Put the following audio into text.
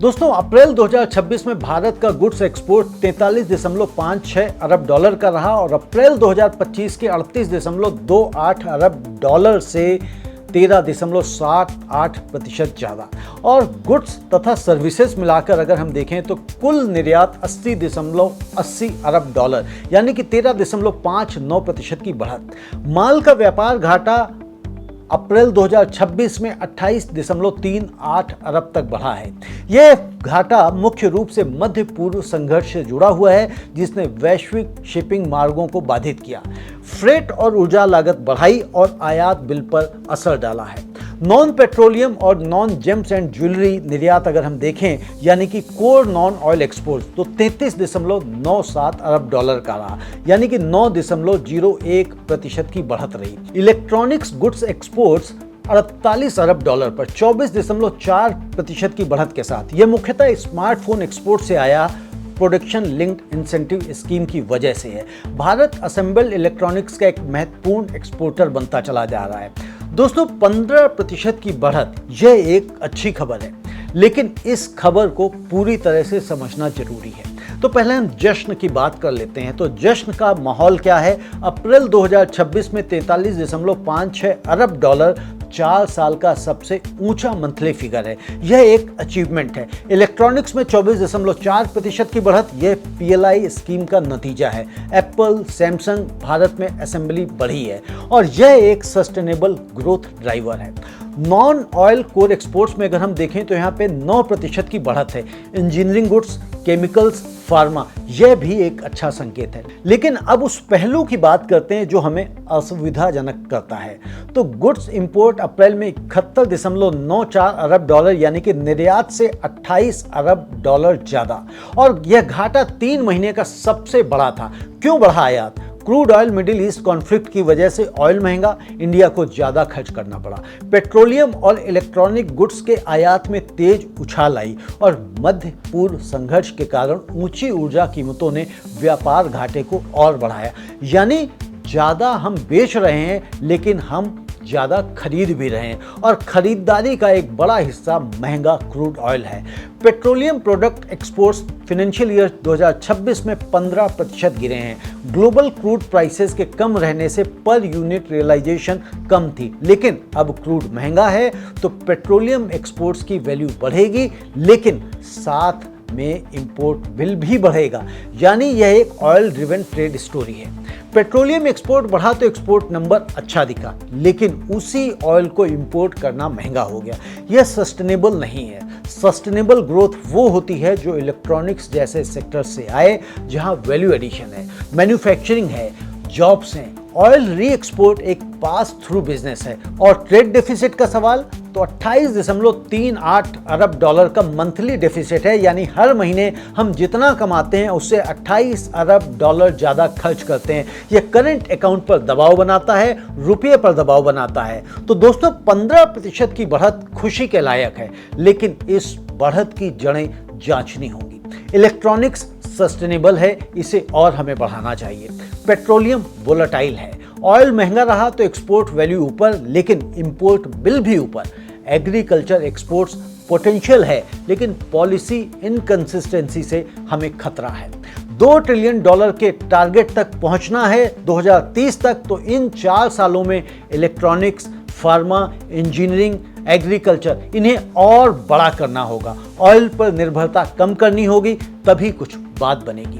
दोस्तों, अप्रैल 2026 में भारत का गुड्स एक्सपोर्ट 43.56 अरब डॉलर का रहा और अप्रैल 2025 के 38.28 अरब डॉलर से 13.78% ज़्यादा। और गुड्स तथा सर्विसेज मिलाकर अगर हम देखें तो कुल निर्यात 80.80 अरब डॉलर यानी कि 13.59% की बढ़त। माल का व्यापार घाटा अप्रैल 2026 में 28.38 अरब तक बढ़ा है। यह घाटा मुख्य रूप से मध्य पूर्व संघर्ष से जुड़ा हुआ है, जिसने वैश्विक शिपिंग मार्गों को बाधित किया, फ्रेट और ऊर्जा लागत बढ़ाई और आयात बिल पर असर डाला है। नॉन पेट्रोलियम और नॉन जेम्स एंड ज्वेलरी निर्यात अगर हम देखें यानी कि कोर नॉन ऑयल एक्सपोर्ट तो 33.97 अरब डॉलर का रहा यानी कि 9.01% की बढ़त रही। इलेक्ट्रॉनिक्स गुड्स एक्सपोर्ट्स 48 अरब डॉलर पर 24.4% की बढ़त के साथ। यह मुख्यतः स्मार्टफोन एक्सपोर्ट से आया प्रोडक्शन लिंक्ड इंसेंटिव स्कीम की वजह से है। भारत असेंबल्ड इलेक्ट्रॉनिक्स का एक महत्वपूर्ण एक्सपोर्टर बनता चला जा रहा है। दोस्तों, 15% की बढ़त यह एक अच्छी खबर है, लेकिन इस खबर को पूरी तरह से समझना जरूरी है। तो पहले हम जश्न की बात कर लेते हैं। तो जश्न का माहौल क्या है? अप्रैल 2026 में 43.56 अरब डॉलर 4 साल का सबसे ऊंचा मंथली फिगर है। यह एक अचीवमेंट है। इलेक्ट्रॉनिक्स में 24.4% की बढ़त, यह PLI स्कीम का नतीजा है। एप्पल, सैमसंग भारत में असेंबली बढ़ी है और यह एक सस्टेनेबल ग्रोथ ड्राइवर है। नॉन ऑयल कोर एक्सपोर्ट्स में अगर हम देखें तो यहाँ पे 9% की बढ़त है। इंजीनियरिंग गुड्स, केमिकल्स, फार्मा, यह भी एक अच्छा संकेत है। लेकिन अब उस पहलू की बात करते हैं जो हमें असुविधाजनक करता है। तो गुड्स इंपोर्ट अप्रैल में 71.94 अरब डॉलर यानी कि निर्यात से 28 अरब डॉलर ज्यादा, और यह घाटा 3 महीने का सबसे बड़ा था। क्यों बढ़ा आयात? Crude oil middle east conflict की वजह से ऑयल महंगा, इंडिया को ज्यादा खर्च करना पड़ा। पेट्रोलियम और इलेक्ट्रॉनिक गुड्स के आयात में तेज उछाल आई और मध्य पूर्व संघर्ष के कारण ऊंची ऊर्जा कीमतों ने व्यापार घाटे को और बढ़ाया। यानी ज्यादा हम बेच रहे हैं लेकिन हम ज़्यादा खरीद भी रहे हैं, और खरीदारी का एक बड़ा हिस्सा महंगा क्रूड ऑयल है। Petroleum product exports financial year 2026 में 15% गिरे हैं। ग्लोबल क्रूड प्राइसेस के कम रहने से पर यूनिट रियलाइजेशन कम थी, लेकिन अब क्रूड महंगा है तो पेट्रोलियम एक्सपोर्ट्स की वैल्यू बढ़ेगी, लेकिन साथ में इंपोर्ट बिल भी बढ़ेगा। यानी यह एक ऑयल ड्रिवन ट्रेड स्टोरी है। पेट्रोलियम एक्सपोर्ट बढ़ा तो एक्सपोर्ट नंबर अच्छा दिखा, लेकिन उसी ऑयल को इंपोर्ट करना महंगा हो गया। यह सस्टेनेबल नहीं है। सस्टेनेबल ग्रोथ वो होती है जो इलेक्ट्रॉनिक्स जैसे सेक्टर से आए, जहां वैल्यू एडिशन है, मैन्युफैक्चरिंग है, जॉब्स हैं। ऑयल री एक्सपोर्ट एक पास थ्रू बिजनेस है। और ट्रेड डेफिसिट का सवाल, तो 28.38 अरब डॉलर का मंथली डेफिसिट है, यानी हर महीने हम जितना कमाते हैं उससे 28 अरब डॉलर ज़्यादा खर्च करते हैं। यह करंट अकाउंट पर दबाव बनाता है, रुपये पर दबाव बनाता है। तो दोस्तों, 15% की बढ़त खुशी के लायक है, लेकिन इस बढ़त की जड़ें जांचनी होंगी। इलेक्ट्रॉनिक्स सस्टेनेबल है, इसे और हमें बढ़ाना चाहिए। पेट्रोलियम वोलेटाइल है। ऑयल महंगा रहा तो एक्सपोर्ट वैल्यू ऊपर, लेकिन इंपोर्ट बिल भी ऊपर। एग्रीकल्चर एक्सपोर्ट्स पोटेंशियल है, लेकिन पॉलिसी इनकंसिस्टेंसी से हमें खतरा है। $2 ट्रिलियन के टारगेट तक पहुंचना है 2030 तक, तो इन 4 सालों में इलेक्ट्रॉनिक्स, फार्मा, इंजीनियरिंग, एग्रीकल्चर, इन्हें और बड़ा करना होगा। ऑयल पर निर्भरता कम करनी होगी, तभी कुछ बात बनेगी।